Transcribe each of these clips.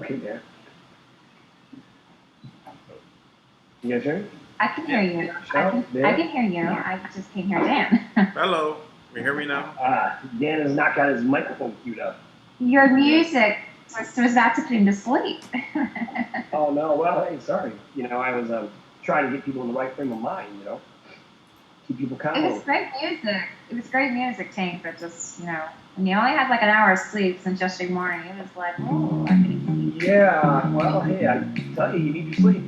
Okay, Dan. You guys hear me? I can hear you. I can hear you. I just can't hear Dan. Hello. You hear me now? Dan has not got his microphone queued up. Your music was about to put him to sleep. Oh, no. Well, hey, sorry. I was trying to get people in the right frame of mind, keep people calm. It was great music. It was great music, Tank, but just, and you only had like an hour of sleep since yesterday morning. It was like, oh, I can sleep. Yeah, well, hey, I tell you, you need to sleep.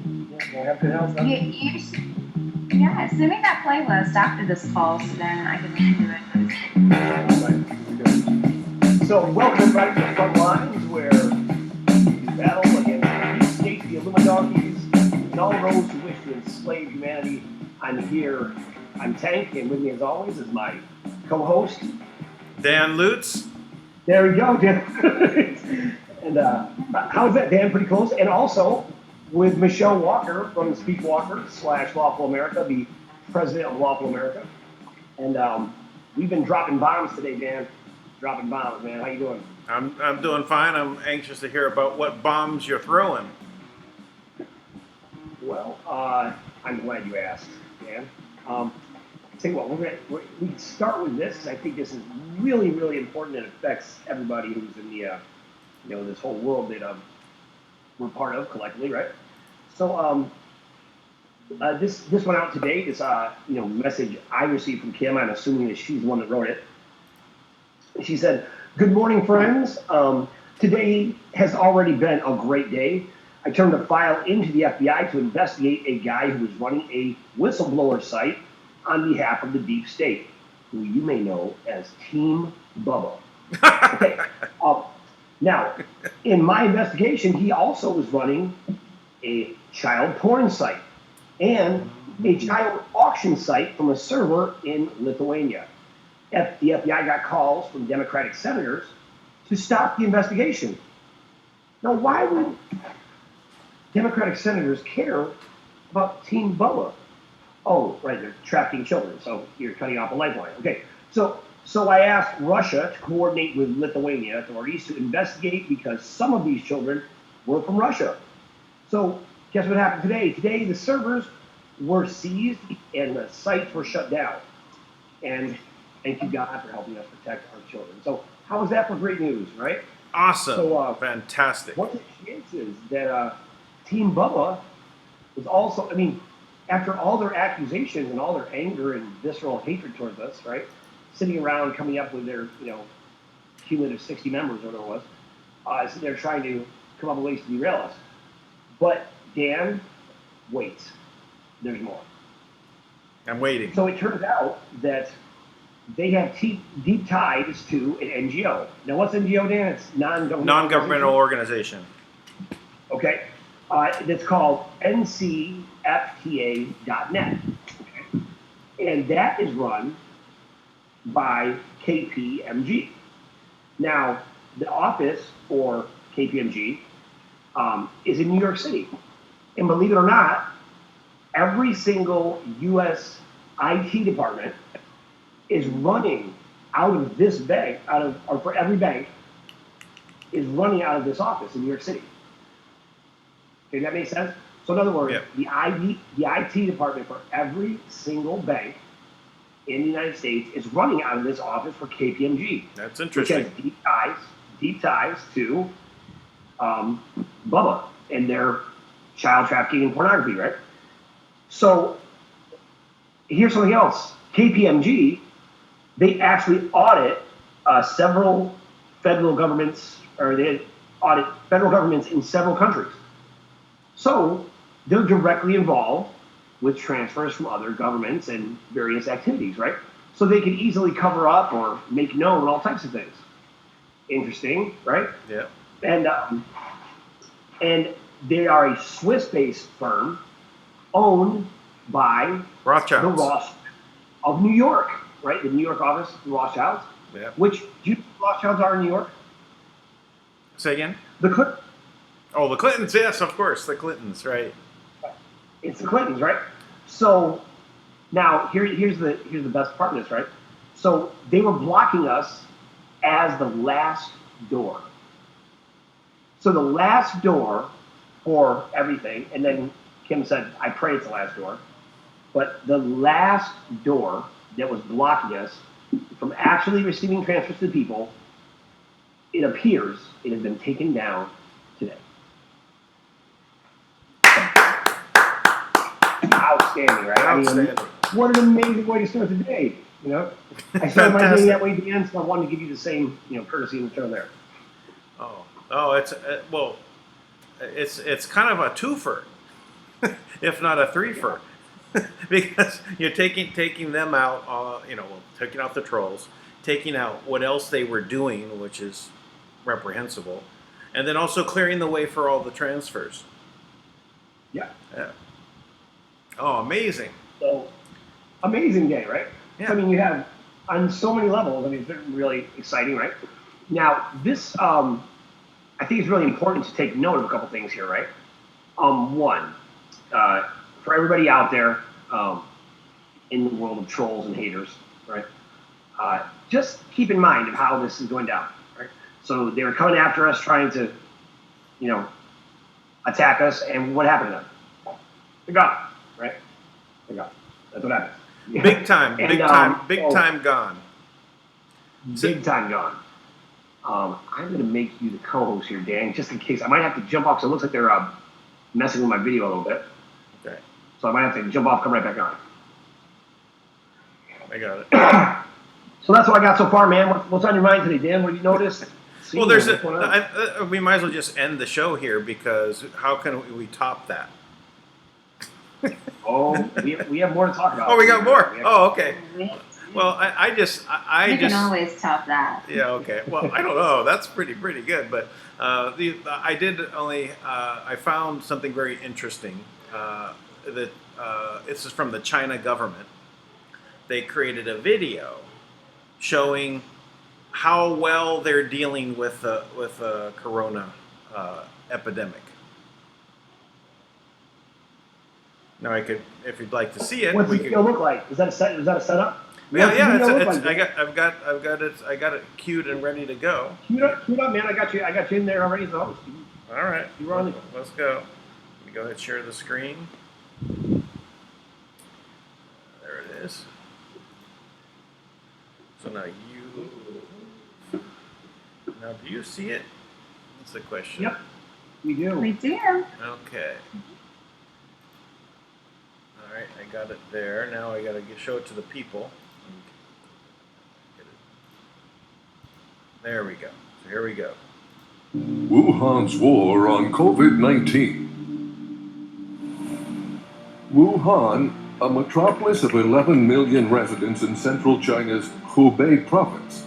Yeah, have good health. Yeah, send me that playlist after this call so then I can listen to it. So, welcome everybody to the front lines where we battle against the deep state, the Illuminati, and all those who wish to enslave humanity. I'm here. I'm Tank, and with me as always is my co-host, Dan Lutz. There we go, Dan. And how's that, Dan? Pretty close. And also with Michelle Walker from Speak Walker / Lawful America, the president of Lawful America. And we've been dropping bombs today, Dan. Dropping bombs, man. How you doing? I'm doing fine. I'm anxious to hear about what bombs you're throwing. Well, I'm glad you asked, Dan. Tell you what, we start with this because I think this is really, really important and affects everybody who's in the, this whole world that we're part of collectively, right? So this went out today. This message I received from Kim. I'm assuming that she's the one that wrote it. She said, "Good morning, friends. Today has already been a great day. I turned a file into the FBI to investigate a guy who was running a whistleblower site on behalf of the deep state, who you may know as Team Bubba." Okay. Now, in my investigation, he also was running a child porn site and a child auction site from a server in Lithuania. The FBI got calls from Democratic senators to stop the investigation. Now, why would Democratic senators care about Team Bubba? Oh, right, they're trafficking children, so you're cutting off a lifeline. Okay, so I asked Russia to coordinate with Lithuania authorities to investigate because some of these children were from Russia. So guess what happened today? Today, the servers were seized and the sites were shut down. And thank you, God, for helping us protect our children. So how is that for great news, right? Awesome. So, fantastic. What the chances that Team Bubba was also, after all their accusations and all their anger and visceral hatred towards us, right? Sitting around coming up with their, cumulative 60 members, or whatever it was, so they're trying to come up with ways to derail us. But Dan, wait, there's more. I'm waiting. So it turns out that they have deep ties to an NGO. Now, what's NGO, Dan? It's non-governmental organization. Okay. It's called ncfta.net. Okay. And that is run by KPMG. Now, the office for KPMG is in New York City. And believe it or not, every single U.S. IT department is running out of this bank, or for every bank, is running out of this office in New York City. Okay, that makes sense? So in other words, yep. the IT department for every single bank in the United States is running out of this office for KPMG. That's interesting. Which has deep ties to Bubba and their child trafficking and pornography, right? So here's something else. KPMG, they actually audit several federal governments, or they audit federal governments in several countries. So they're directly involved with transfers from other governments and various activities, right? So they can easily cover up or make known all types of things. Interesting, right? Yeah. And they are a Swiss-based firm owned by Rothschilds. The Rothschilds of New York, right? The New York office, the Rothschilds. Yeah. Which, do you know the Rothschilds are in New York? Say again? The Clintons. Oh, the Clintons, yes, of course, the Clintons, right? It's the Clintons, right? So now here's the best part of this, right? So they were blocking us as the last door. So the last door for everything, and then Kim said, I pray it's the last door, but the last door that was blocking us from actually receiving transfers to the people, it appears it has been taken down today. Outstanding, right? Outstanding. I mean, what an amazing way to start the day, you know? I started my day that way, Dan, so I wanted to give you the same, courtesy in return there. Oh, it's kind of a twofer, if not a threefer, because you're taking them out, taking out the trolls, taking out what else they were doing, which is reprehensible, and then also clearing the way for all the transfers. Yeah. Oh, amazing. So, amazing day, right? Yeah. I mean, you have, on so many levels, it's been really exciting, right? Now, this, I think it's really important to take note of a couple things here, right? One, for everybody out there in the world of trolls and haters, right? Just keep in mind of how this is going down, right? So they were coming after us, trying to, attack us, and what happened to them? They're gone, right? They're gone. That's what happens. Yeah. Big time gone. Big time gone. I'm going to make you the co-host here, Dan, just in case. I might have to jump off, because it looks like they're messing with my video a little bit. Okay. So I might have to jump off, come right back on. I got it. So that's what I got so far, man. What's on your mind today, Dan? What have you noticed? Well, we might as well just end the show here, because how can we top that? Oh, we have more to talk about. Oh, we got more. Oh, okay. Well, I You just can always top that. Yeah, okay. Well, I don't know. That's pretty good. But I did only I found something very interesting. That this is from the China government. They created a video showing how well they're dealing with the corona epidemic. Now, I could, if you'd like to see it, What's the video look like? Is that a setup? Yeah. I got it queued and ready to go. Queued up, man. I got you in there already as a host. All right. You were on the. Let's go. Let me go ahead and share the screen. There it is. So now do you see it? That's the question. Yep, we do. We do. Okay. All right, I got it there. Now I got to show it to the people. There we go. So here we go. Wuhan's war on COVID-19. Wuhan, a metropolis of 11 million residents in central China's Hubei province.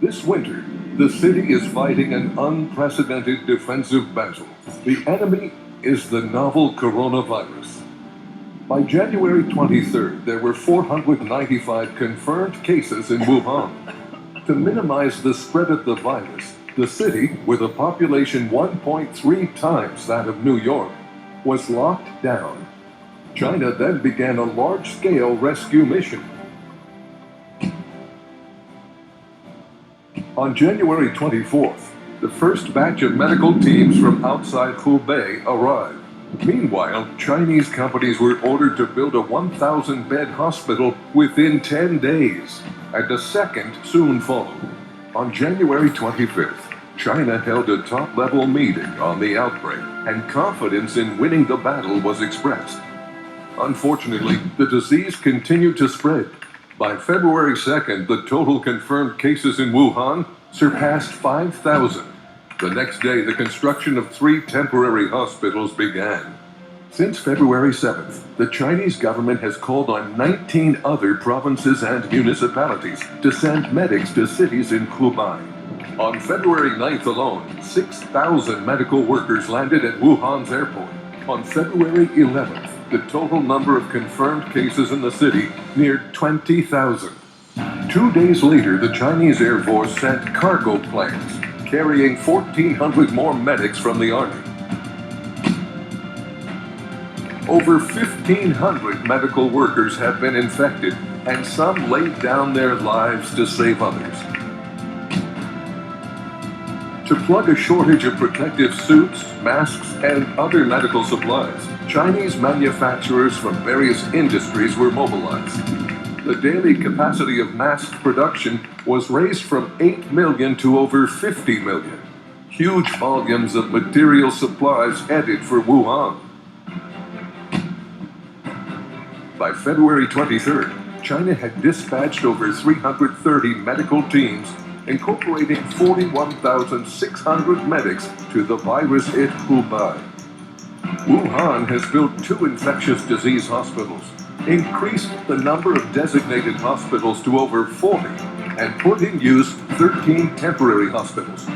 This winter, the city is fighting an unprecedented defensive battle. The enemy is the novel coronavirus. By January 23rd, there were 495 confirmed cases in Wuhan. To minimize the spread of the virus, the city, with a population 1.3 times that of New York, was locked down. China then began a large-scale rescue mission. On January 24th, the first batch of medical teams from outside Hubei arrived. Meanwhile, Chinese companies were ordered to build a 1,000-bed hospital within 10 days, and a second soon followed. On January 25th, China held a top-level meeting on the outbreak, and confidence in winning the battle was expressed. Unfortunately, the disease continued to spread. By February 2nd, the total confirmed cases in Wuhan surpassed 5,000. The next day, the construction of 3 temporary hospitals began. Since February 7th, the Chinese government has called on 19 other provinces and municipalities to send medics to cities in Hubei. On February 9th alone, 6,000 medical workers landed at Wuhan's airport. On February 11th, the total number of confirmed cases in the city neared 20,000. 2 days later, the Chinese Air Force sent cargo planes, carrying 1,400 more medics from the army. Over 1,500 medical workers have been infected, and some laid down their lives to save others. To plug a shortage of protective suits, masks, and other medical supplies, Chinese manufacturers from various industries were mobilized. The daily capacity of mask production was raised from 8 million to over 50 million. Huge volumes of material supplies headed for Wuhan. By February 23rd, China had dispatched over 330 medical teams, incorporating 41,600 medics to the virus-hit Hubei. Wuhan has built 2 infectious disease hospitals, increased the number of designated hospitals to over 40, and put in use 13 temporary hospitals,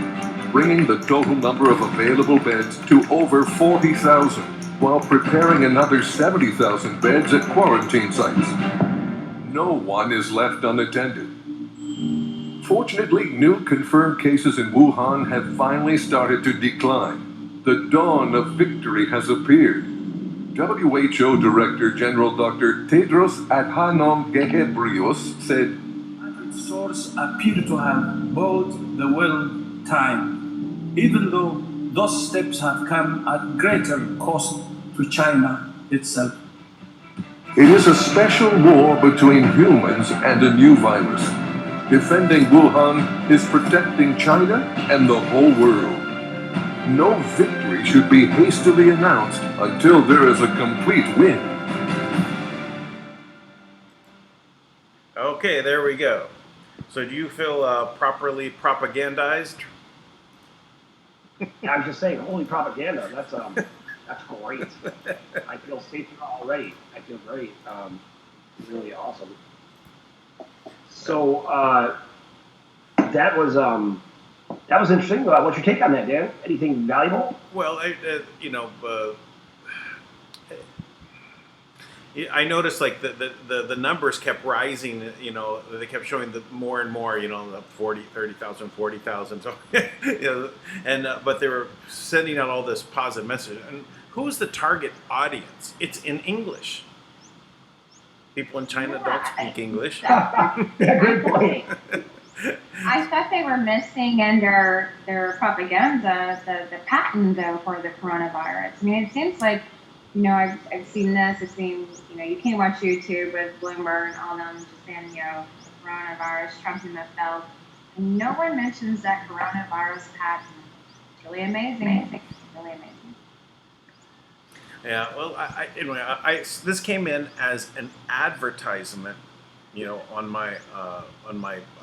bringing the total number of available beds to over 40,000, while preparing another 70,000 beds at quarantine sites. No one is left unattended. Fortunately, new confirmed cases in Wuhan have finally started to decline. The dawn of victory has appeared. WHO Director General Dr. Tedros Adhanom Ghebreyesus said, Sources appear to have bought the world time, even though those steps have come at greater cost to China itself. it is a special war between humans and a new virus. Defending Wuhan is protecting China and the whole world. No victory should be hastily announced until there is a complete win. Okay, there we go. So do you feel properly propagandized? I was just saying, holy propaganda. That's great. I feel safer already. I feel great. Really awesome. So that was interesting. What's your take on that, Dan? Anything valuable? Well, I noticed like the numbers kept rising. You know, they kept showing the more and more. You know, the 30,000, 40,000. So, you know, and but they were sending out all this positive message. And who's the target audience? It's in English. People in China don't speak English. Yeah, good point. I thought they were missing in their propaganda the patent though for the coronavirus. I mean, it seems like, you know, I've seen this. It seems, you know, you can't watch YouTube with Bloomberg and all them just saying, you know, coronavirus, Trump's in the belt, and no one mentions that coronavirus patent. It's really amazing. Really amazing. Yeah, well, I this came in as an advertisement, you know, on my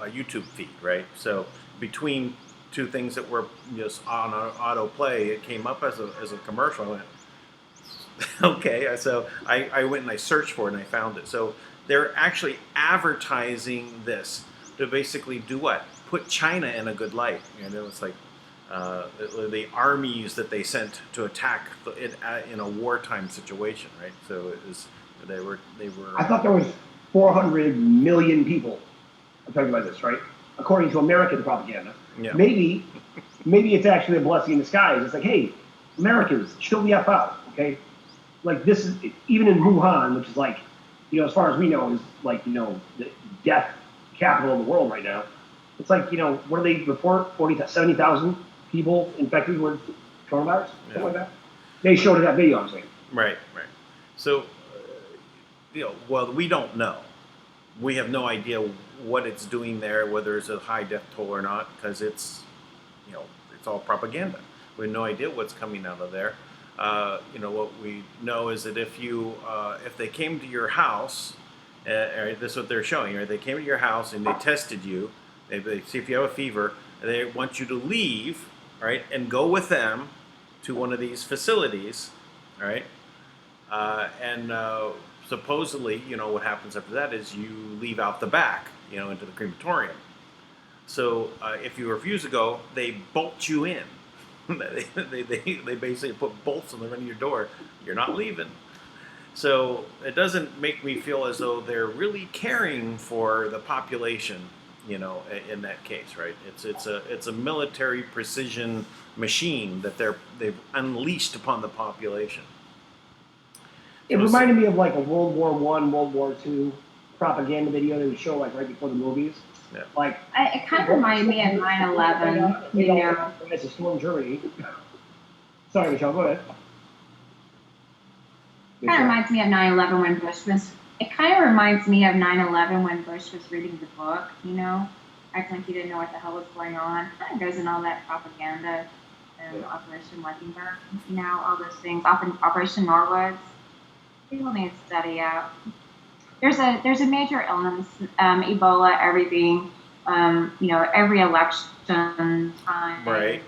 YouTube feed, right? So between two things that were just on autoplay, it came up as a commercial. I went, okay, so I went and I searched for it and I found it. So they're actually advertising this to basically do what? Put China in a good light. You know, it's like the armies that they sent to attack it in a wartime situation, right? So it was they were. I thought there was 400 million people affected by this, right? According to American propaganda. Yeah. Maybe it's actually a blessing in disguise. It's like, hey, Americans, chill the F out, okay? Like this is, even in Wuhan, which is like, you know, as far as we know, is like, you know, the death capital of the world right now. It's like, you know, what do they report? 70,000 people infected with coronavirus? Something like that? They showed it that video, I'm saying. Right. So, you know, well, we don't know. We have no idea what it's doing there, whether it's a high death toll or not, because it's, you know, it's all propaganda. We have no idea what's coming out of there. You know, what we know is that if they came to your house, this is what they're showing, right? They came to your house and they tested you. They see if you have a fever. They want you to leave, right, and go with them to one of these facilities, right? And supposedly, you know, what happens after that is you leave out the back, you know, into the crematorium. So if you refuse to go, they bolt you in. they basically put bolts on the front of your door. You're not leaving. So it doesn't make me feel as though they're really caring for the population, you know, in that case, right? It's a military precision machine that they've unleashed upon the population. It reminded me of like a World War I, World War II propaganda video they would show like right before the movies. Yeah. Like, It kind of reminded me of 9/11, you know. It's a storm Germany. Sorry, Michelle, go ahead. Kind of reminds me of 9/11 when Bush was. It kind of reminds me of 9/11 when Bush was reading the book, you know, acting like he didn't know what the hell was going on. Kind of goes in all that propaganda and Operation Mockingbird, you know, all those things. Operation Norwoods. People need to study out. There's a major illness, Ebola, everything. You know, every election time. Right.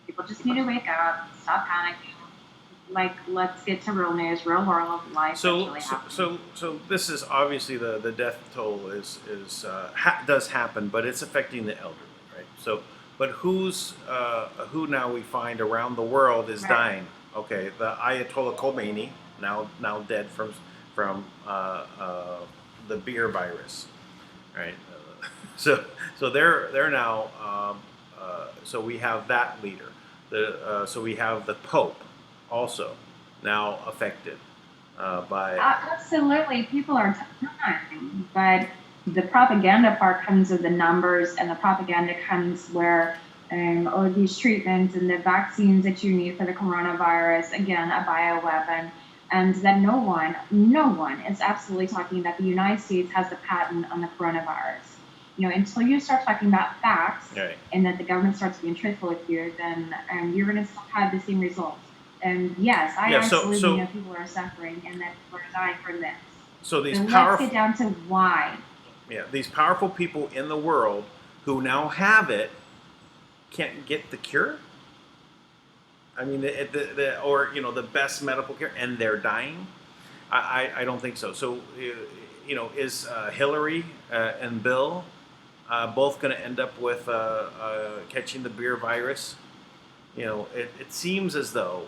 People just need to wake up, stop panicking. Like, let's get to real news, real world life. So this is obviously the death toll does happen, but it's affecting the elderly, right? So, but who now we find around the world is dying? Okay, the Ayatollah Khomeini, now dead from the beer virus, right? So they're now. So we have that leader. So we have the Pope also now affected by. Absolutely, people are dying, but the propaganda part comes with the numbers, and the propaganda comes where all of these treatments and the vaccines that you need for the coronavirus, again, a bioweapon, and that no one is absolutely talking that the United States has the patent on the coronavirus. You know, until you start talking about facts and that the government starts being truthful with you, then you're going to still have the same results. And yes, I absolutely know people are suffering and that people are dying from this. So these let's get down to why. Yeah, these powerful people in the world who now have it can't get the cure. I mean, or you know, the best medical care, and they're dying. I don't think so. So you know, is Hillary and Bill both going to end up with catching the beer virus? You know, it seems as though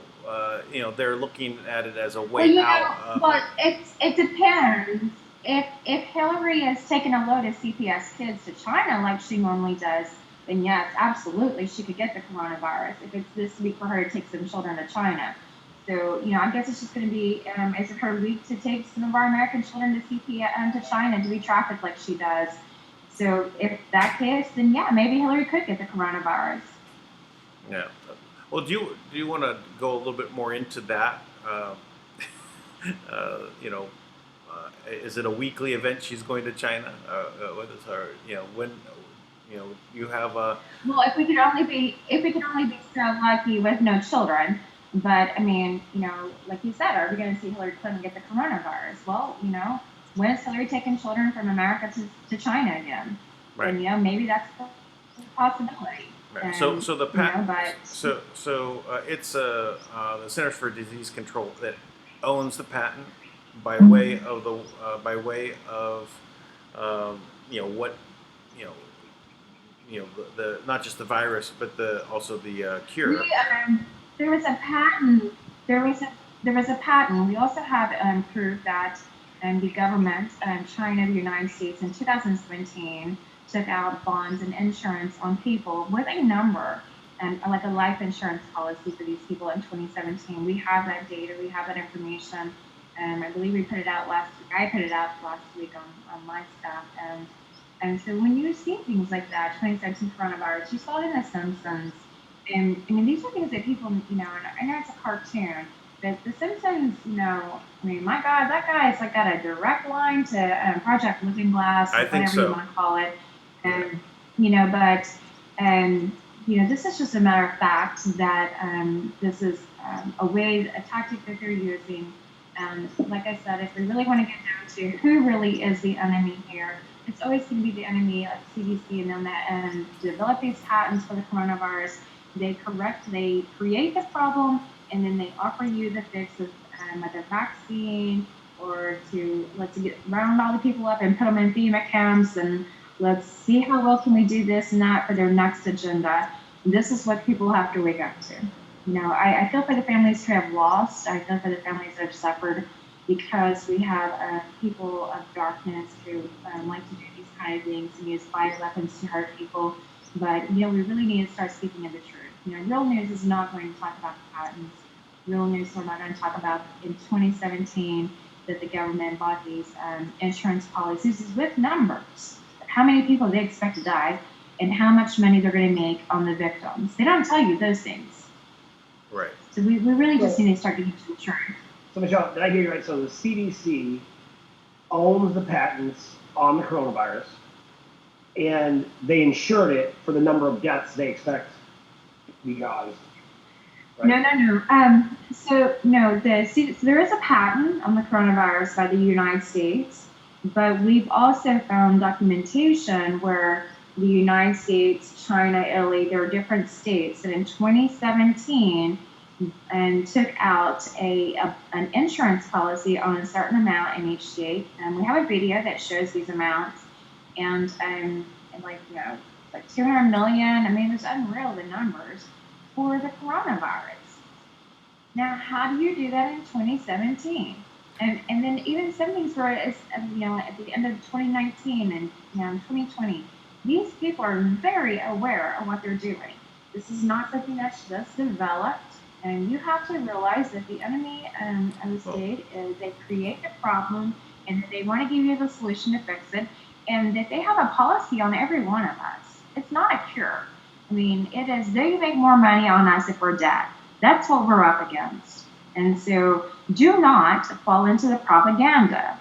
you know, they're looking at it as a way out. Well, it depends. If Hillary is taking a load of CPS kids to China like she normally does, then yes, absolutely, she could get the coronavirus. If it's this week for her to take some children to China. So, you know, I guess it's just going to be, is it her week to take some of our American children to China to be trafficked like she does? So if that case, then yeah, maybe Hillary could get the coronavirus. Yeah. Well, do you want to go a little bit more into that? You know, is it a weekly event? She's going to China. What is her? You know, when? You know, you have a. Well, if we could only be so lucky with no children. But I mean, you know, like you said, are we going to see Hillary Clinton get the coronavirus? Well, you know, when is Hillary taking children from America to China again? Right. And you know, maybe that's a possibility. Right. And, So the patent. You know, It's the Centers for Disease Control that owns the patent by way of you know what you know the not just the virus but also the cure. There was a patent. There was a patent. We also have proof that the government, China, the United States, in 2017 took out bonds and insurance on people with a number, like a life insurance policy for these people in 2017. We have that data. We have that information. I believe we put it out last week. I put it out last week on my staff. And so when you see things like that, 2017 coronavirus, you saw it in The Simpsons. And I mean, these are things that people, you know, and I know it's a cartoon, but The Simpsons, you know, I mean, my God, that guy has like got a direct line to Project Looking Glass, or whatever you want to call it. And, you know, but, you know, this is just a matter of fact that this is a tactic that they're using. And like I said, if we really want to get down to who really is the enemy here, it's always going to be the enemy, like CDC and them that develop these patents for the coronavirus. They create the problem, and then they offer you the fix of either vaccine or let's round all the people up and put them in FEMA camps, and let's see how well can we do this and that for their next agenda. This is what people have to wake up to. You know, I feel for the families who have lost. I feel for the families that have suffered, because we have people of darkness who like to do these kind of things and use bioweapons to hurt people. But, you know, we really need to start speaking of the truth. You know, real news is not going to talk about the patents. Real news, we're not going to talk about in 2017 that the government bought these insurance policies with numbers that how many people they expect to die and how much money they're going to make on the victims. They don't tell you those things. Right. So we really just need to start getting to the truth. So Michelle, did I hear you right? So the CDC owns the patents on the coronavirus, and they insured it for the number of deaths they expect to be caused. Right? No. So there is a patent on the coronavirus by the United States, but we've also found documentation where the United States, China, Italy, there are different states that in 2017 and took out an insurance policy on a certain amount in each state. And we have a video that shows these amounts, and like 200 million. I mean, it's unreal, the numbers for the coronavirus. Now, how do you do that in 2017? And then even some things where it's at the end of 2019 and 2020. These people are very aware of what they're doing. This is not something that's just developed. And you have to realize that the enemy of the state is they create a problem and that they want to give you the solution to fix it, and that they have a policy on every one of us. It's not a cure. I mean, it is, they make more money on us if we're dead. That's what we're up against. And so do not fall into the propaganda.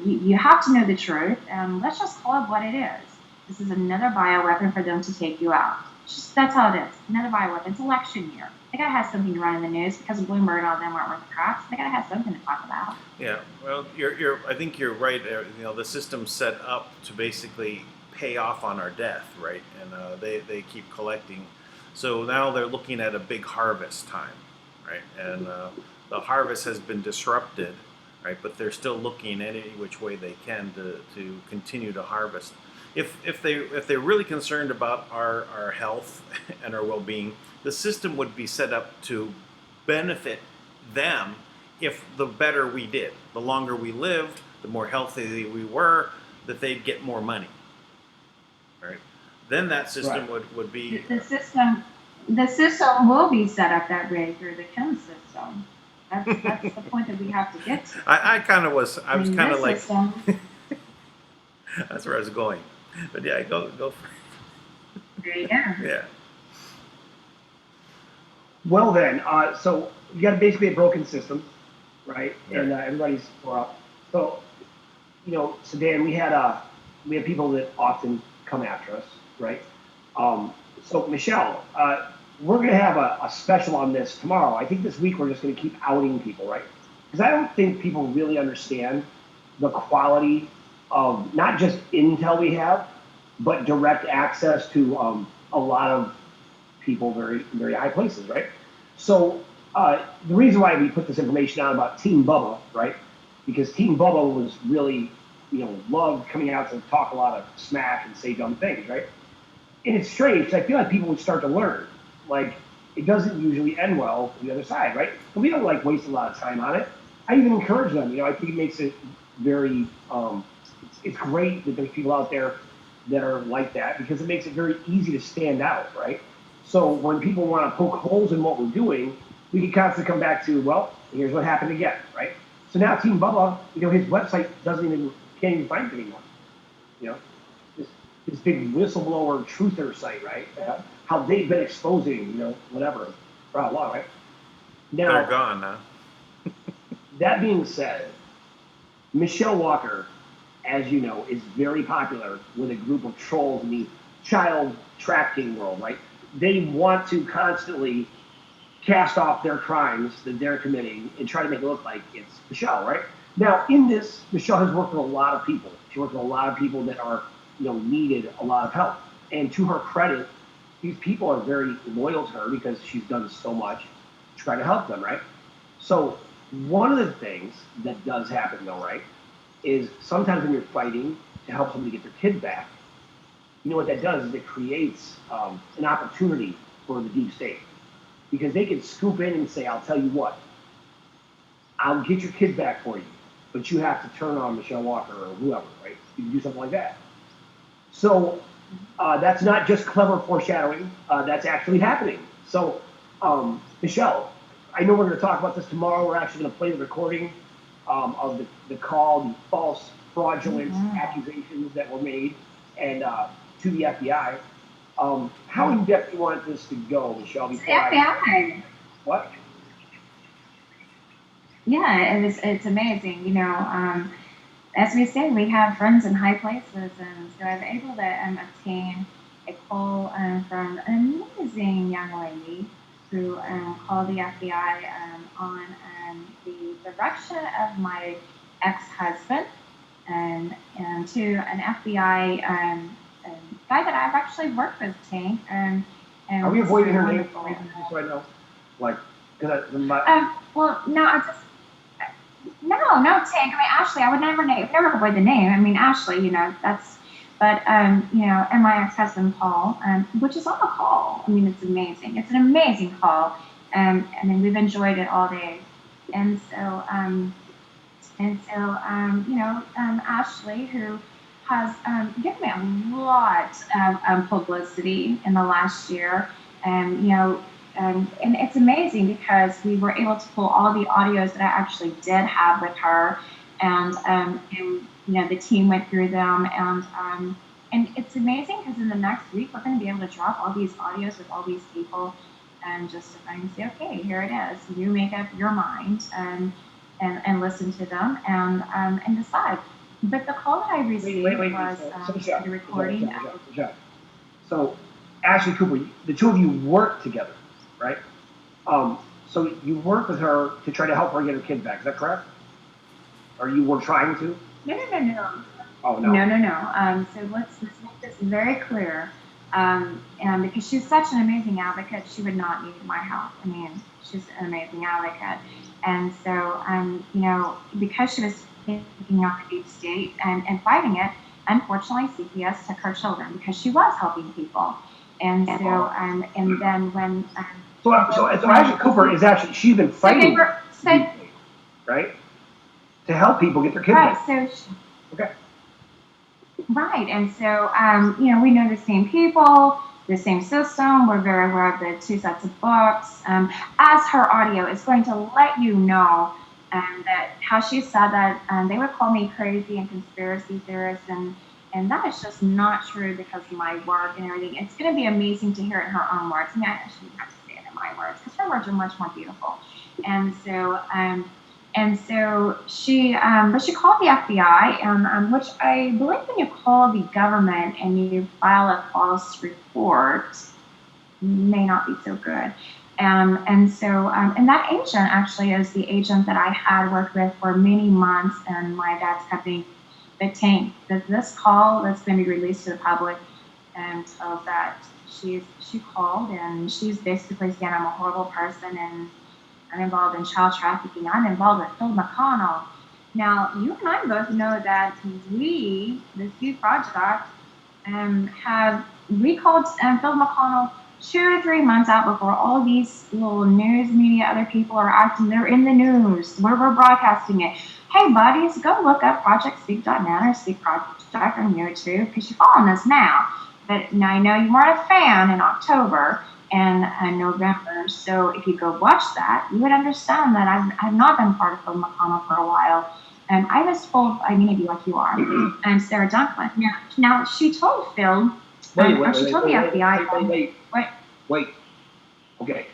You have to know the truth, and let's just call it what it is. This is another bioweapon for them to take you out. That's how it is. Another bioweapon. It's election year. They gotta have something to run in the news because Bloomberg and all them aren't worth the crap. They gotta have something to talk about. Yeah. Well, I think you're right. The system's set up to basically pay off on our death, right? And they keep collecting. So now they're looking at a big harvest time, right? And the harvest has been disrupted, right? But they're still looking any which way they can to continue to harvest. If they're really concerned about our health and our well-being, the system would be set up to benefit them if the better we did. The longer we lived, the more healthy we were, that they'd get more money. Right? Then that system would be... The system will be set up that way through the Kim system. That's the point that we have to get to. I was kind of like... System, that's where I was going. But yeah, go for it. there you go. Yeah. Well then, so you got basically a broken system, right? And everybody's tore up. So, so Dan, we have people that often come after us, right? So Michelle, we're going to have a special on this tomorrow. I think this week we're just going to keep outing people, right? Because I don't think people really understand the quality of not just intel we have, but direct access to a lot of people, very, very high places, right? So the reason why we put this information out about Team Bubba, right? Because Team Bubba was really, loved coming out to talk a lot of smack and say dumb things, right? And it's strange, because I feel like people would start to learn. Like, it doesn't usually end well for the other side, right? But we don't waste a lot of time on it. I even encourage them. I think it makes it very, it's great that there's people out there that are like that, because it makes it very easy to stand out, right? So when people want to poke holes in what we're doing, we can constantly come back to, well, here's what happened again, right? So now Team Bubba, his website can't even find it anymore. This big whistleblower truther site, right? How they've been exposing, whatever, for how long, right? Now, they're gone now. That being said, Michelle Walker, as you know, is very popular with a group of trolls in the child trafficking world, right? They want to constantly cast off their crimes that they're committing and try to make it look like it's Michelle, right? Now, in this, Michelle has worked with a lot of people. She worked with a lot of people that are, needed a lot of help. And to her credit, these people are very loyal to her because she's done so much to try to help them, right? So one of the things that does happen, though, right, is sometimes when you're fighting to help somebody get their kid back, what that does is it creates an opportunity for the deep state, because they can scoop in and say, I'll tell you what, I'll get your kid back for you, but you have to turn on Michelle Walker or whoever, right? You can do something like that. So that's not just clever foreshadowing, that's actually happening. So Michelle, I know we're going to talk about this tomorrow. We're actually going to play the recording of the call, the false fraudulent accusations that were made. and to the FBI. How in depth do you want this to go, Michelle? It's the FBI. What? Yeah, it's amazing. As we say, we have friends in high places, and so I was able to obtain a call from an amazing young lady who called the FBI on the direction of my ex-husband and to an FBI guy that I've actually worked with, Tank. And Are we avoiding her name? wonderful. Just so I know. Like, because Well, no, no, Tank. I mean, Ashley, I would never avoid the name. I mean, Ashley, that's, but, and my ex-husband, Paul, which is on the call. I mean, it's amazing. It's an amazing call. I mean, we've enjoyed it all day. And so, Ashley, who has given me a lot of publicity in the last year, and it's amazing because we were able to pull all the audios that I actually did have with her, and the team went through them, and it's amazing because in the next week we're going to be able to drop all these audios with all these people, and just to kind of say, okay, here it is. You make up your mind and listen to them and decide. But the call that I received was the recording. So, Ashley Cooper, the two of you work together, right? So you work with her to try to help her get her kid back. Is that correct? Or you were trying to? No. Oh, no. No. So let's make this very clear. And because she's such an amazing advocate, she would not need my help. I mean, she's an amazing advocate. And so, because she was taking on the deep state and fighting it, unfortunately, CPS took her children because she was helping people. And so, and then when... So Ashley Cooper is actually, she's been fighting, right? To help people get their kids back. Okay. Right, and so, we know the same people, the same system. We're very aware of the two sets of books. As her audio is going to let you know that how she said that they would call me crazy and conspiracy theorist, and that is just not true because of my work and everything. It's going to be amazing to hear it in her own words. I mean, I shouldn't have to say it in my words because her words are much more beautiful. And so she called the FBI, which I believe when you call the government and you file a false report, may not be so good. And that agent actually is the agent that I had worked with for many months in my dad's company, the Tank. This call that's going to be released to the public tells that she called and she's basically saying I'm a horrible person and I'm involved in child trafficking. I'm involved with Phil McConnell. Now, you and I both know that we, the Speed Project, we called Phil McConnell 2 to 3 months out before all these little news media, other people are acting. They're in the news. We're broadcasting it. Hey, buddies, go look up ProjectSpeak.net or Speak Project on YouTube because you're following us now. But now I know you weren't a fan in October and November. So if you go watch that, you would understand that I've not been part of Phil McConnell for a while. And I was told I need to be like you are. I'm Sarah Dunklin. Now she told Phil, she told the FBI. Wait. Okay.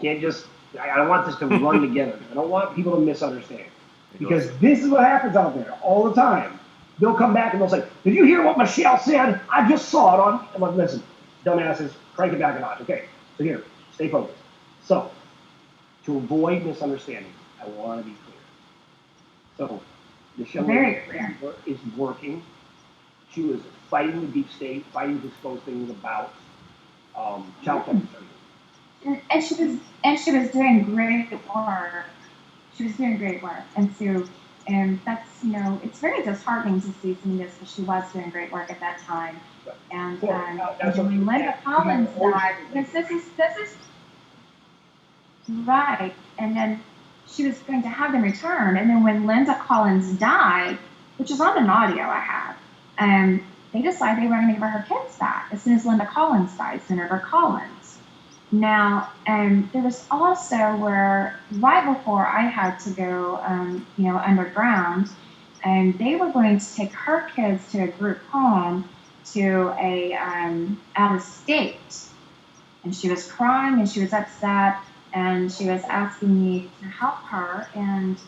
Can't just, I don't want this to run together. I don't want people to misunderstand. Because this is what happens out there all the time. They'll come back and they'll say, did you hear what Michelle said? I just saw it on. I'm like, listen, dumbasses, crank it back a notch. Okay, so here, stay focused. So, to avoid misunderstanding, I want to be clear. So, Michelle is working. She was fighting the deep state, fighting to expose things about child trafficking. And she was doing great work. She was doing great work. And so, and that's, it's very disheartening to see some of this, but she was doing great work at that time. And when Linda Collins died, this is right. And then she was going to have them returned. And then when Linda Collins died, which is on an audio I have, they decided they were going to give her kids back as soon as Linda Collins died, Senator Collins. Now, there was also where right before I had to go, underground, and they were going to take her kids to a group home to a out of state, and she was crying and she was upset, and she was asking me to help her, and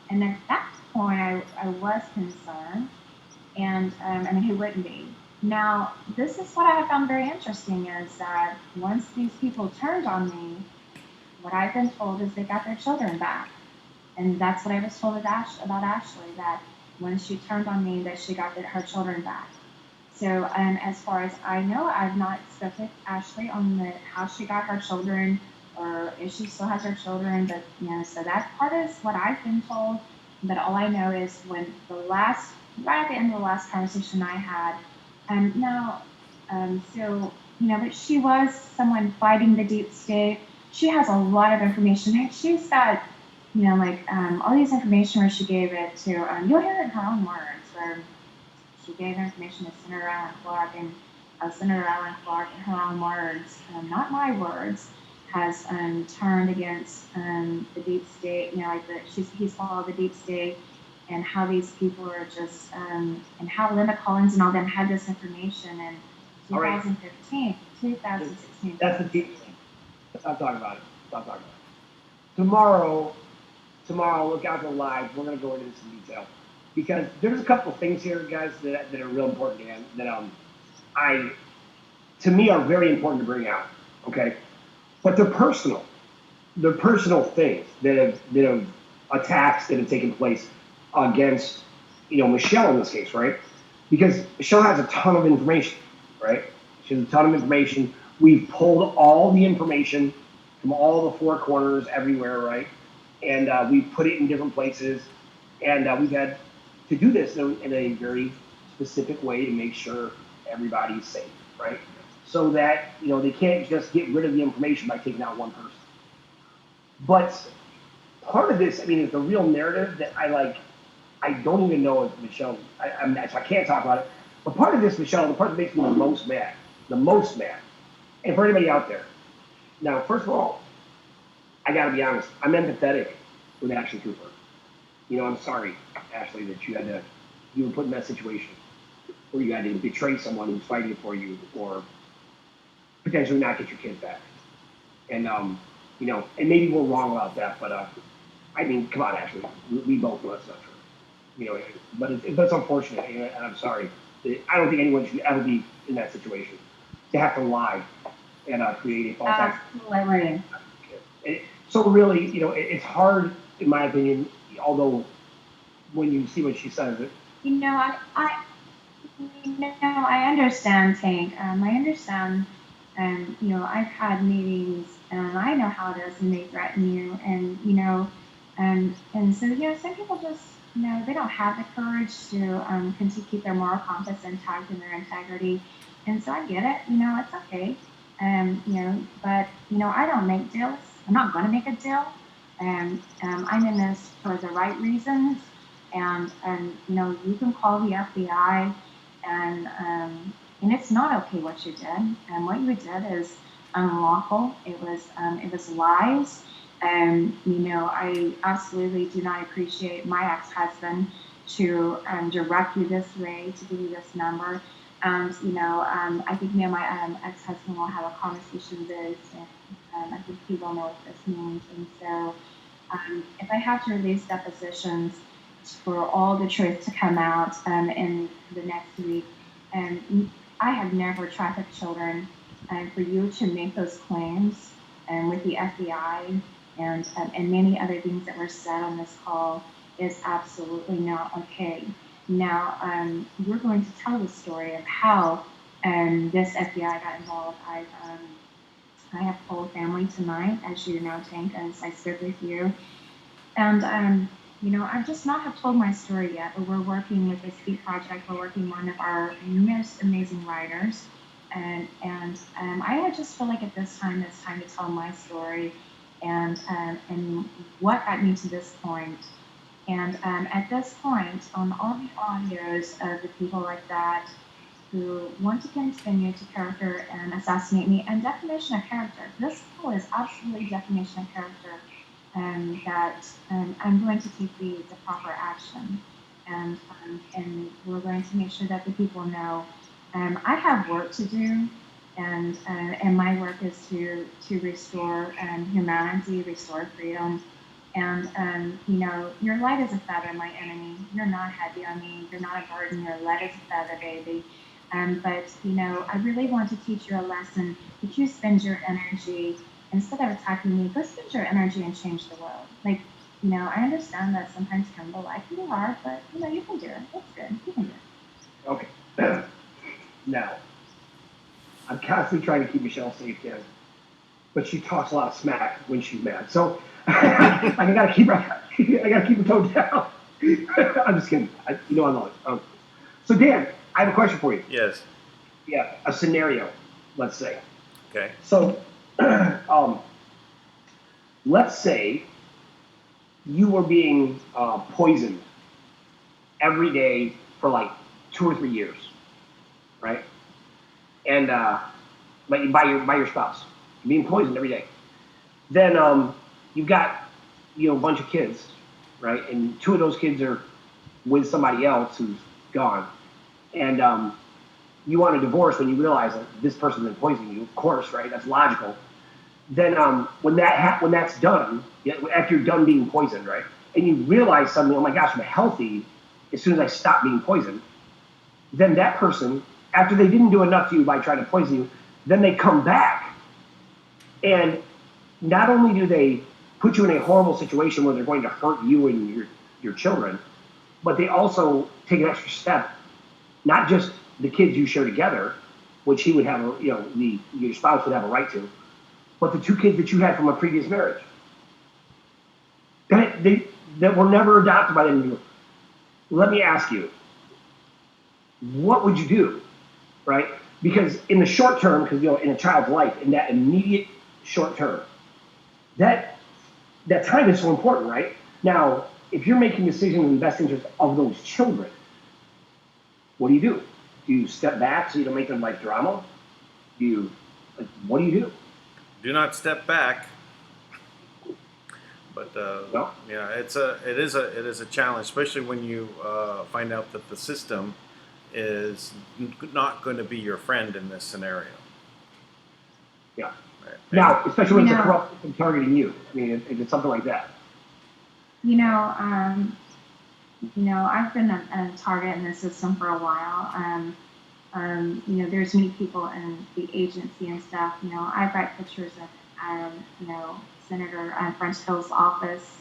at that point I was concerned, and I mean, who wouldn't be? Now, this is what I found very interesting is that once these people turned on me, what I've been told is they got their children back. And that's what I was told about Ashley, that when she turned on me, that she got her children back. So as far as I know, I've not spoken with Ashley on how she got her children or if she still has her children. But, so that part is what I've been told. But all I know is when right at the end of the last conversation I had, but she was someone fighting the deep state. She has a lot of information. She's got, all these information where she gave it to, you'll hear it in her own words, where she gave information to Senator Alan Clark, and Senator Alan Clark, in her own words, not my words, has turned against the deep state, he's followed the deep state, and how these people are just, and how Linda Collins and all them had this information in 2015, 2016. That's the deep thing. Stop talking about it. Tomorrow, look out for the live. We're going to go into this in detail. Because there's a couple of things here, guys, that are real important, and that to me, are very important to bring out, okay? But they're personal. They're personal things that have attacks that have taken place against, Michelle in this case, right? Because Michelle has a ton of information, right? She has a ton of information. We've pulled all the information from all the four corners everywhere, right? And we've put it in different places. And we've had to do this in a very specific way to make sure everybody's safe, right? So that, they can't just get rid of the information by taking out one person. But part of this, is the real narrative that I don't even know if Michelle, so I can't talk about it. But part of this, Michelle, the part that makes me the most mad, and for anybody out there. Now, first of all, I got to be honest. I'm empathetic with Ashley Cooper. I'm sorry, Ashley, that you were put in that situation where you had to betray someone who's fighting for you or potentially not get your kids back. And, and maybe we're wrong about that, but, come on, Ashley. We both know that's not true. But it's unfortunate, and I'm sorry. I don't think anyone should ever be in that situation to have to lie and create a false Absolutely. So really, it's hard, in my opinion, although when you see what she says, I understand, Tank. I understand, I've had meetings, and I know how it is, and they threaten you, and so some people just, they don't have the courage to continue to keep their moral compass intact and their integrity, and so I get it. It's okay. But I don't make deals. I'm not going to make a deal. And I'm in this for the right reasons. And you can call the FBI, and it's not okay what you did. And what you did is unlawful. It was lies. And I absolutely do not appreciate my ex-husband to direct you this way, to give you this number. And I think me and my ex-husband will have a conversation this, and I think he will know what this means. And so, if I have to release depositions for all the truth to come out in the next week, and I have never trafficked children, and for you to make those claims, and with the FBI and many other things that were said on this call is absolutely not okay. Now, we're going to tell the story of how this FBI got involved. I have full family tonight, as you know, Tank, as I spoke with you. And, I just not have told my story yet, but we're working with the Speak Project. We're working with one of our most amazing writers. And I just feel like at this time, it's time to tell my story and what got me to this point. And at this point, on all the audios of the people like that who want to continue to character and assassinate me, and defamation of character, this call is absolutely defamation of character, that I'm going to take the proper action. And we're going to make sure that the people know I have work to do, and my work is to restore humanity, restore freedom. And you're light as a feather, my enemy. You're not heavy on me. You're not a burden. You're light as a feather, baby. But I really want to teach you a lesson that you spend your energy instead of attacking me. Go spend your energy and change the world. Like, I understand that sometimes Kringle life can be hard, but you can do it. It's good. You can do it. Okay. Now, I'm constantly trying to keep Michelle safe, Dan, but she talks a lot of smack when she's mad. So I gotta keep her toned down. I'm just kidding. I'm not. So Dan, I have a question for you. Yes. Yeah, a scenario, let's say. Okay. So, let's say you were being poisoned every day for like 2 or 3 years, right? And by your spouse, you're being poisoned every day. Then you've got a bunch of kids, right? And 2 of those kids are with somebody else who's gone, and you want a divorce when you realize that this person's been poisoning you. Of course, right? That's logical. Then when that's done, after you're done being poisoned, right? And you realize suddenly, oh my gosh, I'm healthy as soon as I stop being poisoned. Then that person, after they didn't do enough to you by trying to poison you, then they come back. And not only do they put you in a horrible situation where they're going to hurt you and your children, but they also take an extra step, not just the kids you share together, which he would have, your spouse would have a right to, but the 2 kids that you had from a previous marriage that were never adopted by them. Let me ask you, what would you do, right? Because in the short term, because in a child's life, in that immediate short term, that time is so important, right? Now, if you're making decisions in the best interest of those children, what do you do? Do you step back so you don't make them like drama? What do you do? Do not step back. But No. yeah, it is a challenge, especially when you find out that the system is not going to be your friend in this scenario. Yeah. Right. Now, especially when it's a corrupt system targeting you. I mean, if it's something like that. I've been a target in the system for a while. There's many people in the agency and stuff. I've got pictures of, Senator French Hill's office.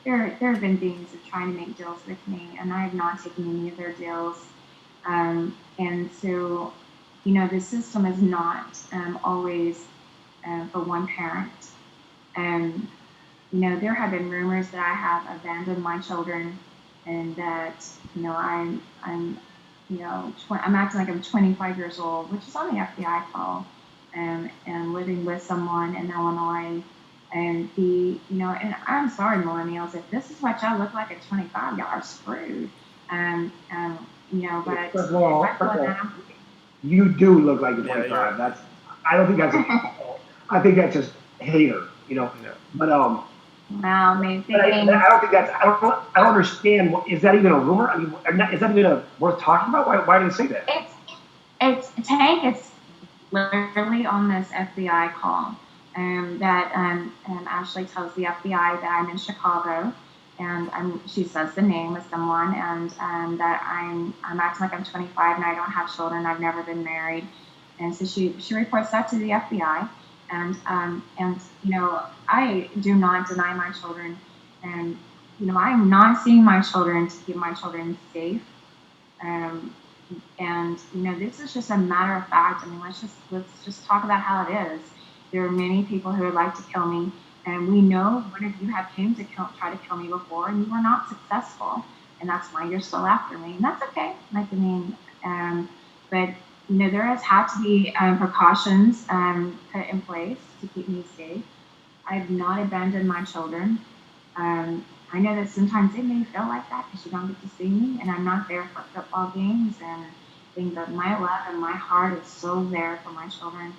There have been beings of trying to make deals with me, and I have not taken any of their deals. And so, the system is not always for one parent. There have been rumors that I have abandoned my children, and that I'm acting like I'm 25 years old, which is on the FBI call, and living with someone in Illinois. And and I'm sorry, millennials, if this is what y'all look like at 25, y'all are screwed. But First of all, you do look like you're 25. Yeah. I don't think that's I think that's just hater, Yeah. But Wow, maybe. but I don't think that's. I don't understand. Is that even a rumor? I mean, is that even worth talking about? Why do they say that? It's Tank. It's literally on this FBI call. That Ashley tells the FBI that I'm in Chicago, and she says the name of someone, and that I'm acting like I'm 25 and I don't have children. I've never been married, and so she reports that to the FBI. And I do not deny my children, and I'm not seeing my children to keep my children safe. This is just a matter of fact. I mean, let's just talk about how it is. There are many people who would like to kill me, and we know one of you have came to try to kill me before, and you were not successful, and that's why you're still after me, and that's okay. But there has had to be precautions put in place to keep me safe. I have not abandoned my children. I know that sometimes it may feel like that because you don't get to see me, and I'm not there for football games and things. But my love and my heart is so there for my children.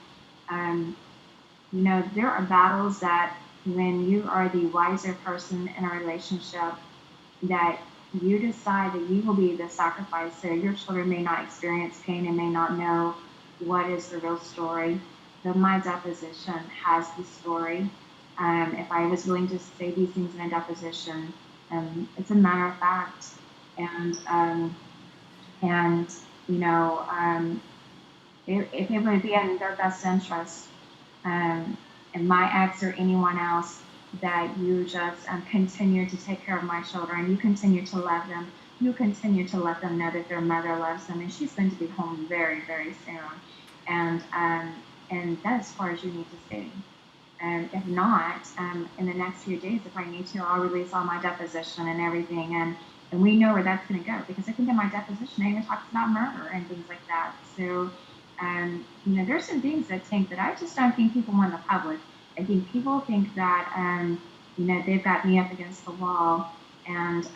There are battles that when you are the wiser person in a relationship, that you decide that you will be the sacrifice, so your children may not experience pain and may not know what is the real story. But my deposition has the story. If I was willing to say these things in a deposition, it's a matter of fact. And you know, if it would be in their best interest, and my ex or anyone else, that you just continue to take care of my children, you continue to love them, you continue to let them know that their mother loves them, and she's going to be home very, very soon. And that's as far as you need to stay. If not, in the next few days, if I need to, I'll release all my deposition and everything, and we know where that's going to go, because I think in my deposition, I even talks about murder and things like that. So, you know, there's some things that Tank that I just don't think people want in the public. I think people think that, you know, they've got me up against the wall, and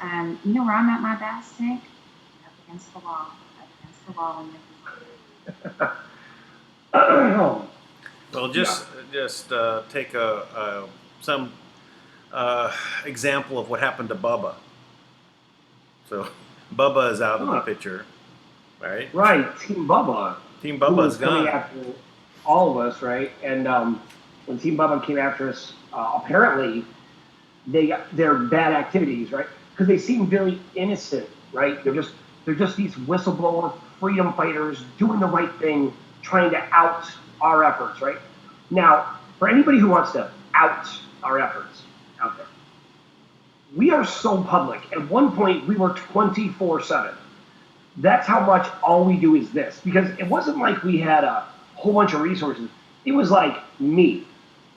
you know where I'm at my best, Tank? Up against the wall, up against the wall. Well, just take some example of what happened to Bubba. So Bubba is out of the picture, right? Right, Team Bubba. Team Who Bubba was is coming gone. after all of us, right? And when Team Bubba came after us, apparently they're bad activities, right? Because they seem very innocent, right? They're just these whistleblower freedom fighters doing the right thing, trying to out our efforts, right? Now, for anybody who wants to out our efforts out there, we are so public. At one point, we were 24/7. That's how much all we do is this. Because it wasn't like we had a whole bunch of resources. It was like me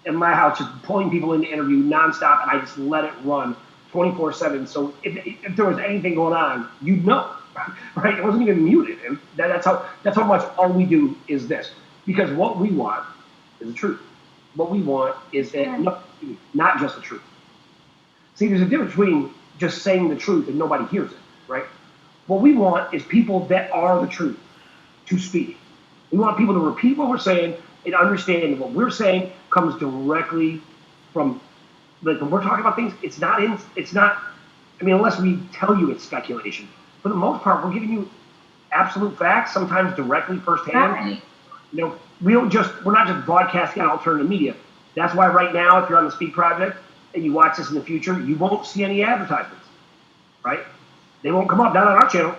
in my house just pulling people into interview nonstop, and I just let it run 24/7. So if there was anything going on, you'd know, right? It wasn't even muted. And that's how much all we do is this. Because what we want is the truth. What we want is not just the truth. See, there's a difference between just saying the truth and nobody hears it, right? What we want is people that are the truth to speak. We want people to repeat what we're saying and understand that what we're saying comes directly from, like, when we're talking about things, it's not, I mean, unless we tell you it's speculation. For the most part, we're giving you absolute facts, sometimes directly firsthand. Right. You know, we're not just broadcasting on alternative media. That's why right now, if you're on the Speak Project and you watch this in the future, you won't see any advertisements, right? They won't come up, not on our channel,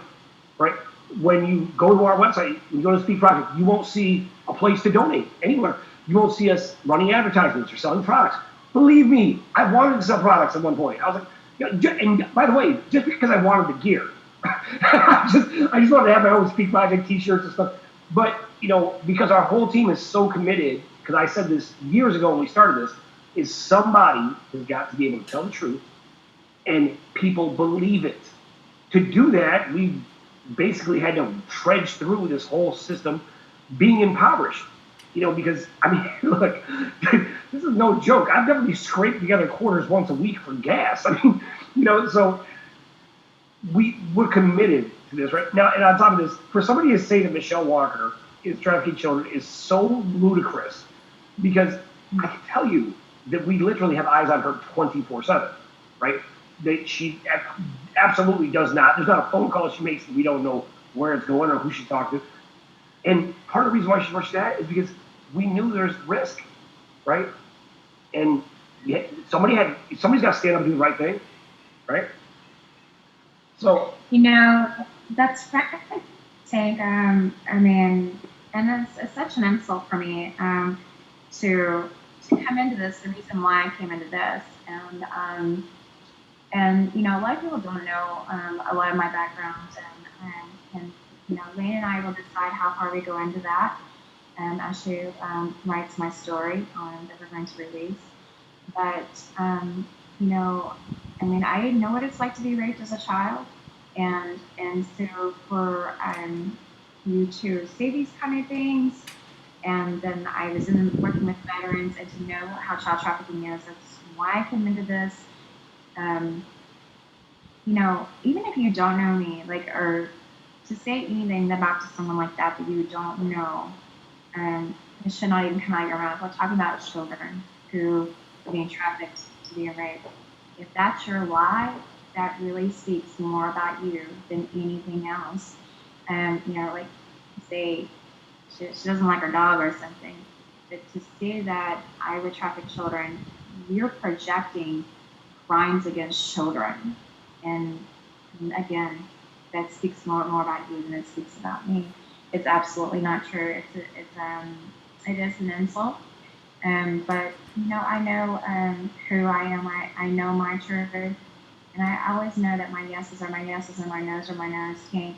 right? When you go to our website, when you go to the Speak Project, you won't see a place to donate anywhere. You won't see us running advertisements or selling products. Believe me, I wanted to sell products at one point. I was like, and by the way, just because I wanted the gear, I just wanted to have my own Speak Project t-shirts and stuff. But, you know, because our whole team is so committed, because I said this years ago when we started this, is somebody has got to be able to tell the truth, and people believe it. To do that, we basically had to trudge through this whole system being impoverished. You know, because, I mean, look, this is no joke. I've definitely scraped together quarters once a week for gas. I mean, you know, so we're committed to this, right? Now, and on top of this, for somebody to say that Michelle Walker is trafficking children is so ludicrous, because I can tell you that we literally have eyes on her 24/7, right? That she absolutely does not. There's not a phone call she makes that we don't know where it's going or who she talked to. And part of the reason why she rushed that is because we knew there's risk, right? And somebody's got to stand up and do the right thing, right? So, You know, that's right. Tank. I mean, and it's such an insult for me to come into this. The reason why I came into this, and you know, a lot of people don't know a lot of my background, and you know, Lane and I will decide how far we go into that as she writes my story that we're going to release. But you know, I mean, I know what it's like to be raped as a child, and so for you to say these kind of things, and then I was working with veterans, and to know how child trafficking is. That's why I came into this. You know, even if you don't know me, like, or to say anything about to someone like that you don't know, it should not even come out of your mouth. We're talking about children who are being trafficked to be raped. If that's your lie, that really speaks more about you than anything else. You know, like say she doesn't like her dog or something, but to say that Iowa trafficked children, you're projecting crimes against children, and again, that speaks more about you than it speaks about me. It's absolutely not true. It is an insult. But you know, I know who I am. I know my truth, and I always know that my yeses are my yeses and my no's are my no's. Okay,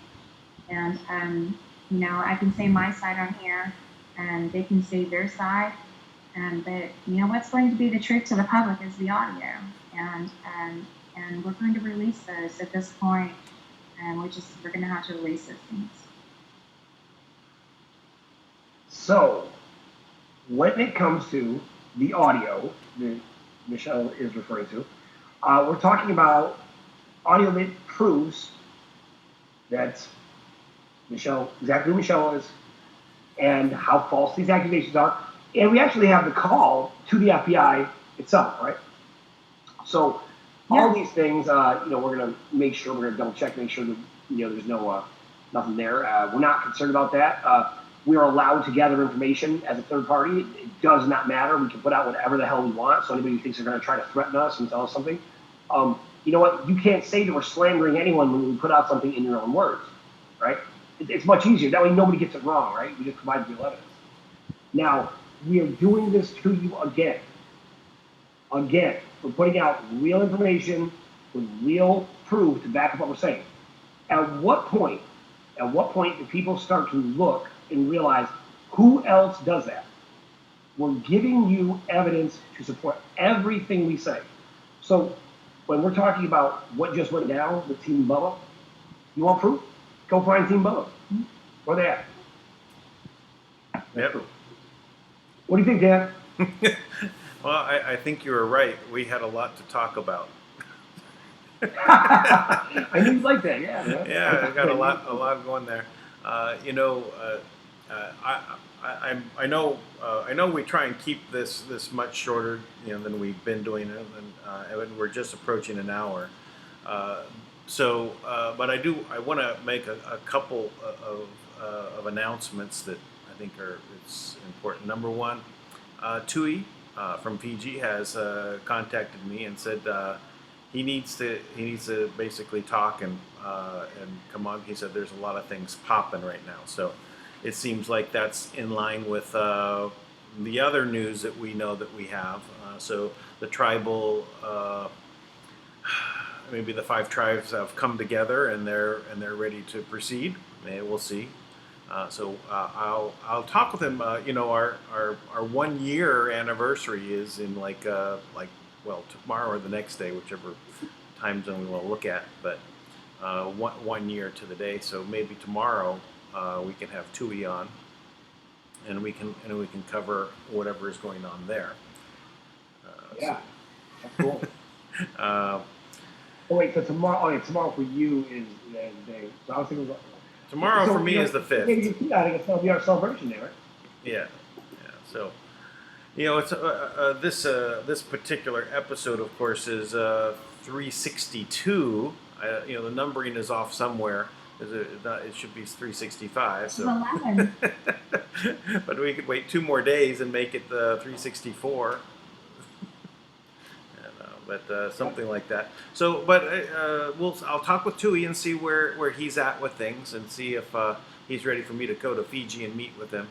and you know, I can say my side on here, and they can say their side. But you know, what's going to be the truth to the public is the audio, and and we're going to release those at this point, and we're going to have to release those things. So, when it comes to the audio that Michelle is referring to, we're talking about audio that proves that Michelle, exactly who Michelle is, and how false these accusations are. And we actually have the call to the FBI itself, right? So all these things, you know, we're going to make sure, we're going to double check, make sure that, you know, there's no nothing there. We're not concerned about that. We are allowed to gather information as a third party. It does not matter. We can put out whatever the hell we want. So anybody who thinks they're going to try to threaten us and tell us something, you know what? You can't say that we're slandering anyone when we put out something in your own words, right? It's much easier. That way nobody gets it wrong, right? We just provide real evidence. Now, we are doing this to you again. Again, we're putting out real information with real proof to back up what we're saying. At what point do people start to look and realize who else does that? We're giving you evidence to support everything we say. So when we're talking about what just went down with Team Bubba, you want proof? Go find Team Bubba. Where they at? Yep. What do you think, Dan? Well, I think you were right. We had a lot to talk about. I knew you'd like that, yeah. Man. Yeah, I got a lot going there. You know, I know we try and keep this much shorter, you know, than we've been doing it, and we're just approaching an hour. But I want to make a couple of announcements that I think it's important. Number one, Tui from Fiji has contacted me and said he needs to basically talk and come on. He said there's a lot of things popping right now, so it seems like that's in line with the other news that we know that we have. So the tribal, maybe the 5 tribes have come together and they're ready to proceed. Maybe we'll see. So I'll talk with him. You know, our 1 year anniversary is in well, tomorrow or the next day, whichever time zone we want to look at. But 1 year to the day. So maybe tomorrow we can have Tui on, and we can cover whatever is going on there. Yeah, that's cool. Oh wait, so tomorrow for you is the day. So I was thinking about. Tomorrow for me is the 5th. Yeah, I think it's going to be our celebration day, right? Yeah. So, you know, it's this particular episode, of course, is 362. You know, the numbering is off somewhere. It should be 365. So. 11. But we could wait 2 more days and make it 364. But something like that. So, but I'll talk with Tui and see where he's at with things, and see if he's ready for me to go to Fiji and meet with him.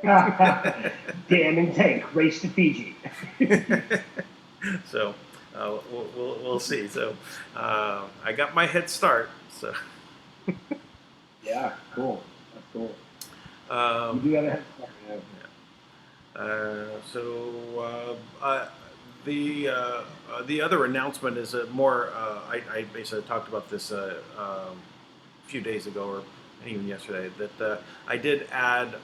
Dan and Tank race to Fiji. So we'll see. So I got my head start. So yeah, cool. That's cool. You do have a head start. Yeah. The other announcement is more. I basically talked about this a few days ago, or even yesterday, that I did add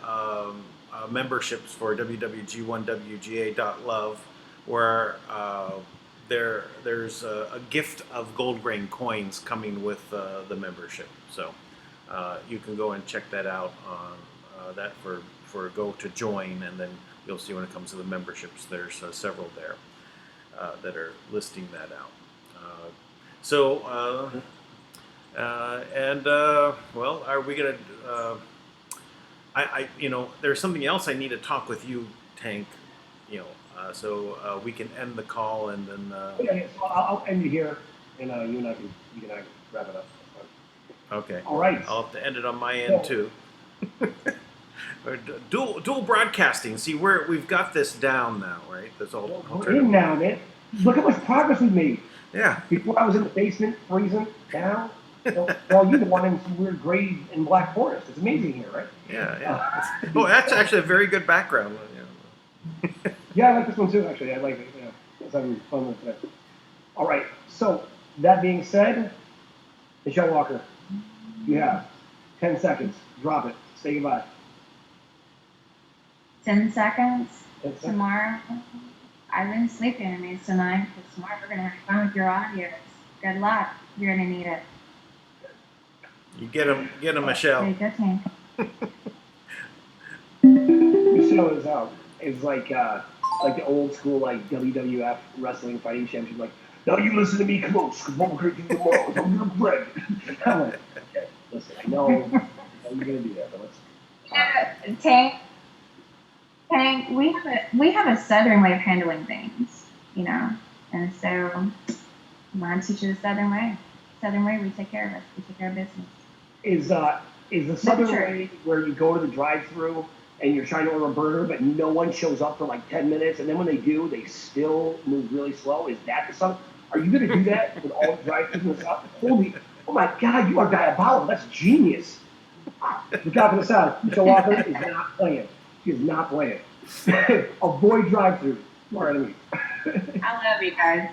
memberships for wwg1wga.love, where there's a gift of gold grain coins coming with the membership. So you can go and check that out on that for go to join, and then you'll see when it comes to the memberships. There's several there that are listing that out. So, well, are we gonna? There's something else I need to talk with you, Tank. So we can end the call and then. Yeah, so I'll end it here, and you and I can wrap it up. Okay. All right. I'll have to end it on my end too. Dual broadcasting. See, we've got this down now, right? That's all. We're in now, man. Look how much progress we've made. Yeah. Before I was in the basement freezing down. Well, you're the one in some weird gray and black forest. It's amazing here, right? Yeah. Oh, that's actually a very good background. Yeah. Yeah, I like this one too. Actually, I like it. Yeah, I was having fun with it. All right. So that being said, Michelle Walker, you have 10 seconds. Drop it. Say goodbye. 10 seconds. 10 seconds. Tomorrow, I've been sleeping enemies tonight, because tomorrow we're going to have fun with your audience. Good luck. You're going to need it. You get him, Michelle. Very good, Tank. Michelle is like the old school like WWF wrestling fighting champion. Like, now you listen to me close, because what we're going to do tomorrow is I'm going to break. I'm like, okay, listen, I know you're going to do that, but let's. Tank, we have a southern way of handling things, and so I want to teach you the southern way. Southern way, we take care of it. We take care of business. Is the southern way where you go to the drive-thru and you're trying to order a burger, but no one shows up for like 10 minutes, and then when they do, they still move really slow? Is that the southern? Are you going to do that with all the drive-thrus in the south? Holy, oh my God, you are diabolical. That's genius. Look out for the south. Michelle Walker is not playing. She is not playing. Avoid drive-thru. More enemies. I love you guys.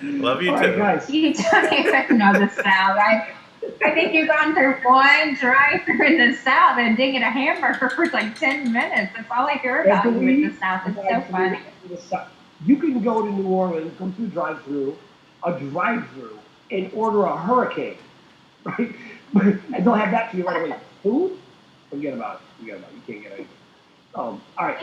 Love you all too. Right, guys. You don't even know the South. I think you've gone through one drive-thru in the South and didn't get a hamburger for like 10 minutes. That's all I hear about you with the South. It's so funny. You can go to New Orleans, come through a drive-thru, and order a hurricane, right? And they'll have that to you right away. Food? Forget about it. You can't get anything. All right.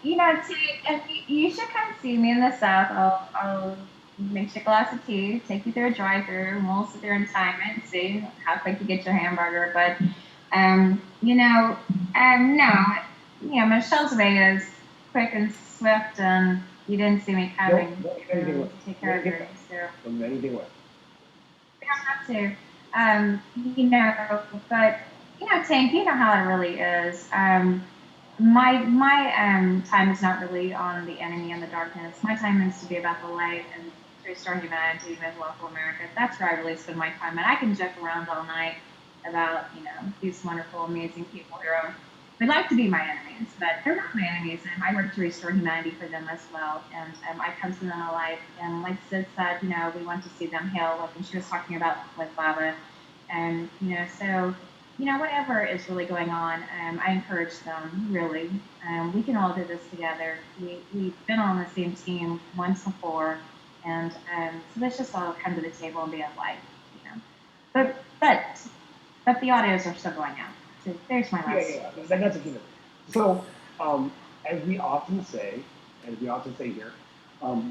You should come see me in the South. I'll make you a glass of tea, take you through a drive-thru, and we'll sit there in time and see how quick you get your hamburger. But, no, Michelle's way is quick and swift, and you didn't see me coming. Don't take care of you. So don't do anything with. we don't have to, but Tank, you know how it really is. My time is not really on the enemy and the darkness. My time is to be about the light and to restore humanity with local America. That's where I really spend my time. And I can joke around all night about, these wonderful, amazing people who like to be my enemies, but they're not my enemies. And I work to restore humanity for them as well. And I come to them in the light. And like Sid said, we want to see them heal. Like when she was talking about with Baba. And, so whatever is really going on, I encourage them, really. We can all do this together. We've been on the same team once before, and so let's just all come to the table and be a light, But the audios are still going out. So there's my last. Yeah, that's a given. So, as we often say here,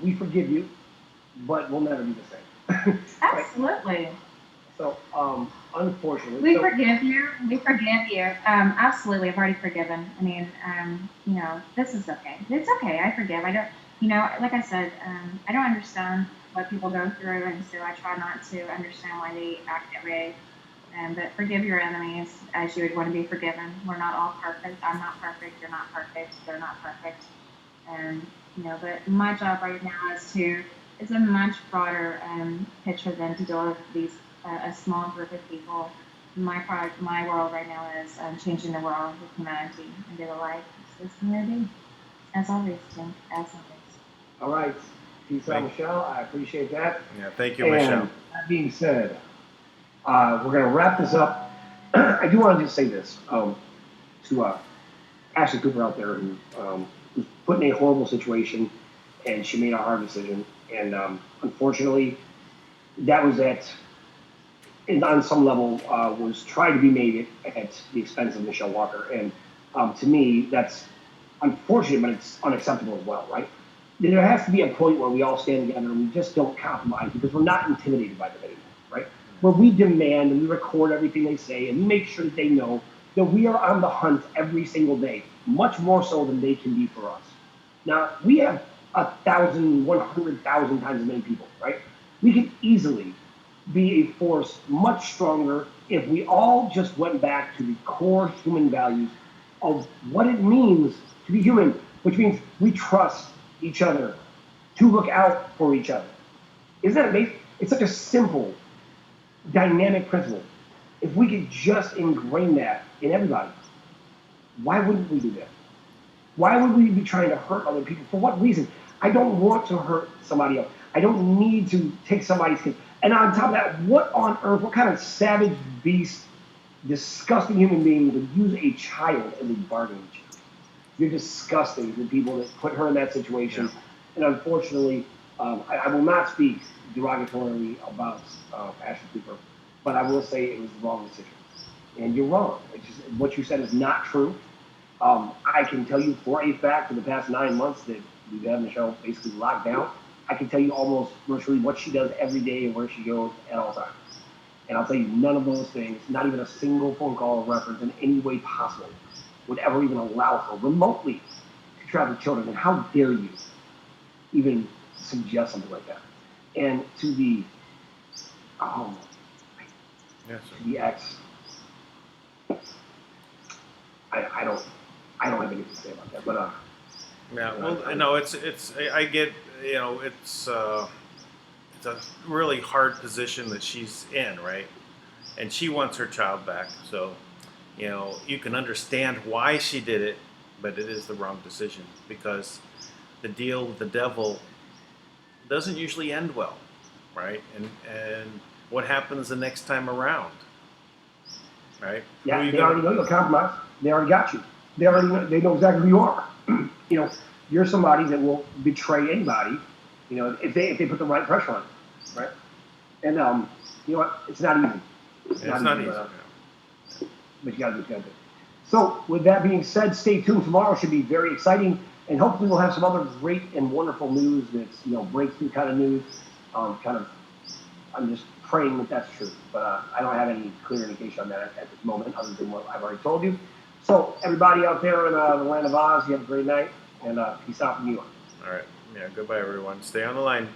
we forgive you, but we'll never be the same. Absolutely. So, unfortunately, we forgive you. Absolutely, I've already forgiven. I mean, this is okay. It's okay. I forgive. I don't, like I said, I don't understand what people go through, and so I try not to understand why they act that way. But forgive your enemies as you would want to be forgiven. We're not all perfect. I'm not perfect. You're not perfect. They're not perfect. But my job right now is a much broader picture than to deal with these. A small group of people. My world right now is changing the world with humanity and be the light of this community. As always, Tim. As always. All right. Peace out, Michelle. I appreciate that. Yeah, thank you, Michelle. That being said, we're going to wrap this up. I do want to just say this to Ashley Cooper out there who's put in a horrible situation, and she made a hard decision. And unfortunately, that was and on some level, was trying to be made at the expense of Michelle Walker. And to me, that's unfortunate, but it's unacceptable as well, right? there has to be a point where we all stand together and we just don't compromise because we're not intimidated by them anymore, right? Where we demand and we record everything they say and we make sure that they know that we are on the hunt every single day, much more so than they can be for us. Now, we have 1,000, 100,000 times as many people, right? We could easily be a force much stronger if we all just went back to the core human values of what it means to be human, which means we trust each other to look out for each other. Isn't that amazing? It's such a simple, dynamic principle. If we could just ingrain that in everybody, why wouldn't we do that? Why would we be trying to hurt other people? For what reason? I don't want to hurt somebody else. I don't need to take somebody's kid. And on top of that, what on earth, what kind of savage beast, disgusting human being would use a child as a bargaining chip? You're disgusting to people that put her in that situation. Yeah. And unfortunately, I will not speak derogatorily about Ashley Cooper, but I will say it was the wrong decision. And you're wrong. It's just, what you said is not true. I can tell you for a fact for the past 9 months that we've had Michelle basically locked down, I can tell you almost virtually what she does every day and where she goes at all times. And I'll tell you none of those things, not even a single phone call or reference in any way possible, would ever even allow her remotely to travel children. And how dare you even suggest something like that? And to the to the ex, I don't have anything to say about that. But yeah, well, no, it's I get, you know, it's a really hard position that she's in, right? And she wants her child back, so you know, you can understand why she did it, but it is the wrong decision because the deal with the devil doesn't usually end well, right? And what happens the next time around, right? Yeah, they already know you'll compromise. They already got you. They know exactly who you are. You know, you're somebody that will betray anybody. You know, if they put the right pressure on you, right? And you know what? It's not easy. It's not easy. But you got to do what you got to do. So, with that being said, stay tuned. Tomorrow should be very exciting, and hopefully we'll have some other great and wonderful news that's, you know, breakthrough kind of news. I'm just praying that that's true, but I don't have any clear indication on that at this moment, other than what I've already told you. So, everybody out there in the land of Oz, you have a great night, and peace out from New York. All right. Yeah. Goodbye, everyone. Stay on the line.